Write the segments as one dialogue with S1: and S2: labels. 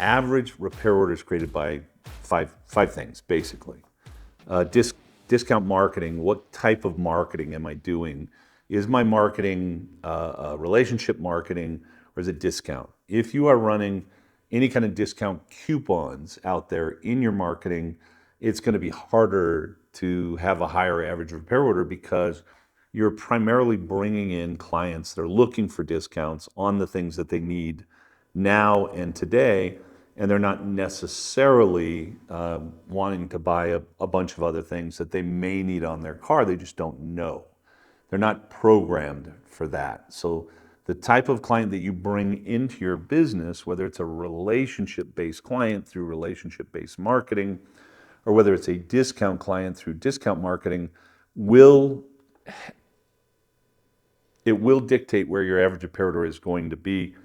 S1: average repair order is created by five things, basically. Discount marketing, what type of marketing am I doing? Is my marketing relationship marketing, or is it discount? If you are running any kind of discount coupons out there in your marketing, it's going to be harder to have a higher average repair order because you're primarily bringing in clients that are looking for discounts on the things that they need now and today, and they're not necessarily wanting to buy a bunch of other things that they may need on their car. They just don't know. They're not programmed for that. So the type of client that you bring into your business, whether it's a relationship-based client through relationship-based marketing, or whether it's a discount client through discount marketing, will dictate where your average repair order is going to be,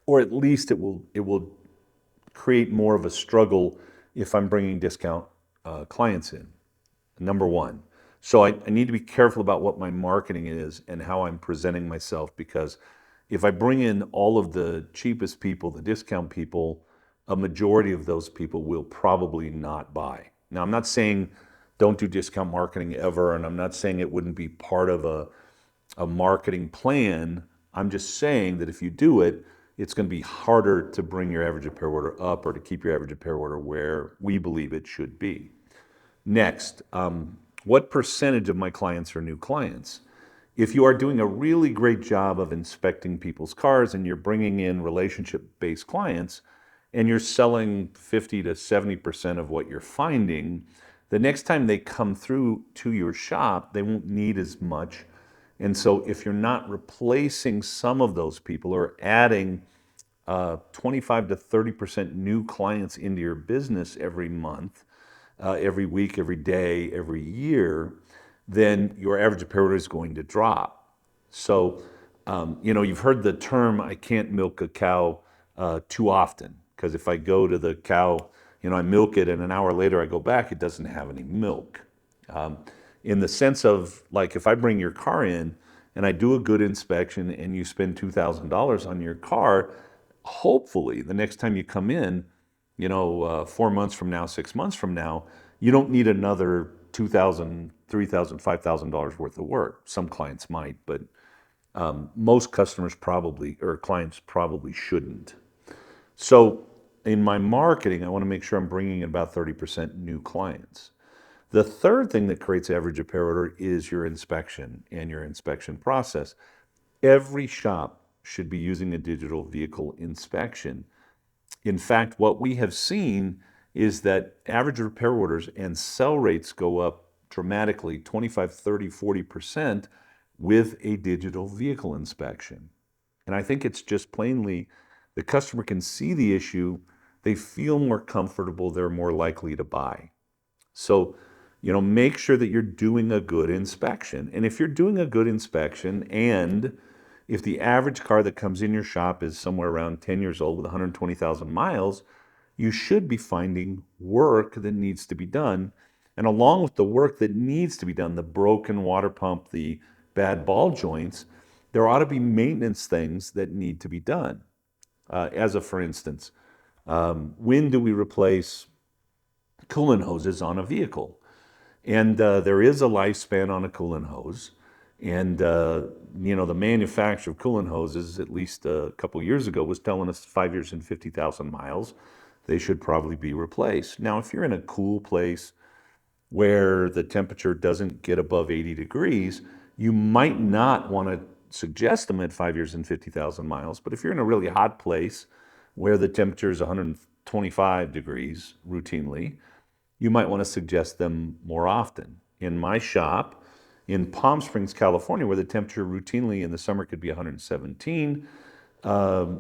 S1: or at least it will create more of a struggle if I'm bringing discount clients in. Number one. So I need to be careful about what my marketing is and how I'm presenting myself, because if I bring in all of the cheapest people, the discount people, a majority of those people will probably not buy. Now, I'm not saying don't do discount marketing ever, and I'm not saying it wouldn't be part of a marketing plan. I'm just saying that if you do it, it's going to be harder to bring your average repair order up or to keep your average repair order where we believe it should be. Next, what percentage of my clients are new clients? If you are doing a really great job of inspecting people's cars and you're bringing in relationship-based clients and you're selling 50 to 70% of what you're finding, the next time they come through to your shop, they won't need as much. And so if you're not replacing some of those people or adding 25 to 30% new clients into your business every month, every week, every day, every year, then your average repair order is going to drop. So, you've heard the term, I can't milk a cow too often, because if I go to the cow, I milk it and an hour later I go back, it doesn't have any milk. In the sense of, like, if I bring your car in and I do a good inspection and you spend $2,000 on your car, hopefully the next time you come in, 4 months from now, 6 months from now, you don't need another $2,000, $3,000, $5,000 worth of work. Some clients might, but most customers probably, or clients probably shouldn't. So in my marketing, I want to make sure I'm bringing in about 30% new clients. The third thing that creates average repair order is your inspection and your inspection process. Every shop should be using a digital vehicle inspection. In fact, what we have seen is that average repair orders and sell rates go up dramatically, 25, 30, 40% with a digital vehicle inspection. And I think it's just plainly the customer can see the issue, they feel more comfortable, they're more likely to buy. So, make sure that you're doing a good inspection. And if you're doing a good inspection, and if the average car that comes in your shop is somewhere around 10 years old with 120,000 miles, you should be finding work that needs to be done. And along with the work that needs to be done, the broken water pump, the bad ball joints, there ought to be maintenance things that need to be done. For instance, when do we replace coolant hoses on a vehicle? And there is a lifespan on a coolant hose. And, the manufacturer of coolant hoses, at least a couple years ago, was telling us 5 years and 50,000 miles, they should probably be replaced. Now, if you're in a cool place where the temperature doesn't get above 80 degrees, you might not want to suggest them at 5 years and 50,000 miles. But if you're in a really hot place where the temperature is 125 degrees routinely, you might want to suggest them more often. In my shop in Palm Springs, California, where the temperature routinely in the summer could be 117,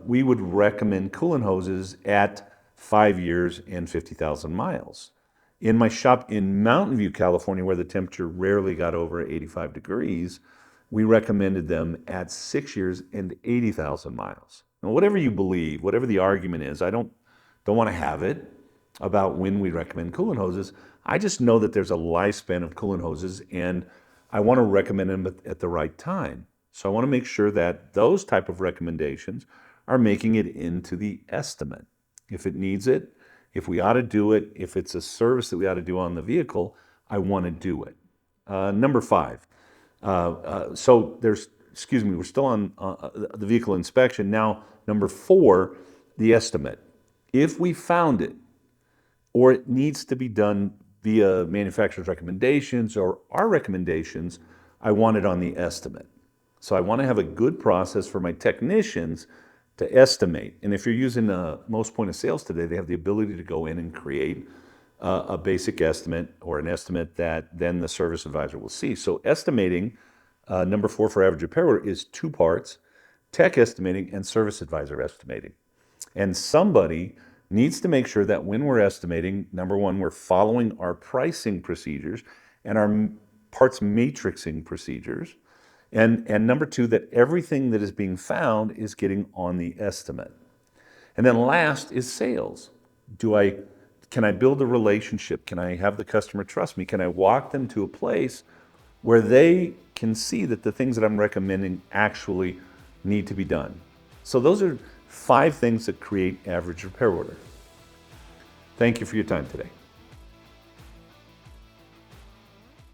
S1: we would recommend coolant hoses at 5 years and 50,000 miles. In my shop in Mountain View, California, where the temperature rarely got over 85 degrees, we recommended them at 6 years and 80,000 miles. Now, whatever you believe, whatever the argument is, I don't want to have it about when we recommend coolant hoses. I just know that there's a lifespan of coolant hoses, and I want to recommend them at the right time. So I want to make sure that those type of recommendations are making it into the estimate. If it needs it, if we ought to do it, if it's a service that we ought to do on the vehicle, I want to do it. Number five. So there's, excuse me, we're still on the vehicle inspection. Now, number four, the estimate. If we found it, or it needs to be done via manufacturer's recommendations or our recommendations, I want it on the estimate. So I want to have a good process for my technicians to estimate. And if you're using most point of sales today, they have the ability to go in and create a basic estimate or an estimate that then the service advisor will see. So estimating, number four for average repair order, is two parts: tech estimating and service advisor estimating. And somebody needs to make sure that when we're estimating, number one, we're following our pricing procedures and our parts matrixing procedures. And number two, that everything that is being found is getting on the estimate. And then last is sales. Can I build a relationship? Can I have the customer trust me? Can I walk them to a place where they can see that the things that I'm recommending actually need to be done? So those are 5 things that create average repair order. Thank you for your time today.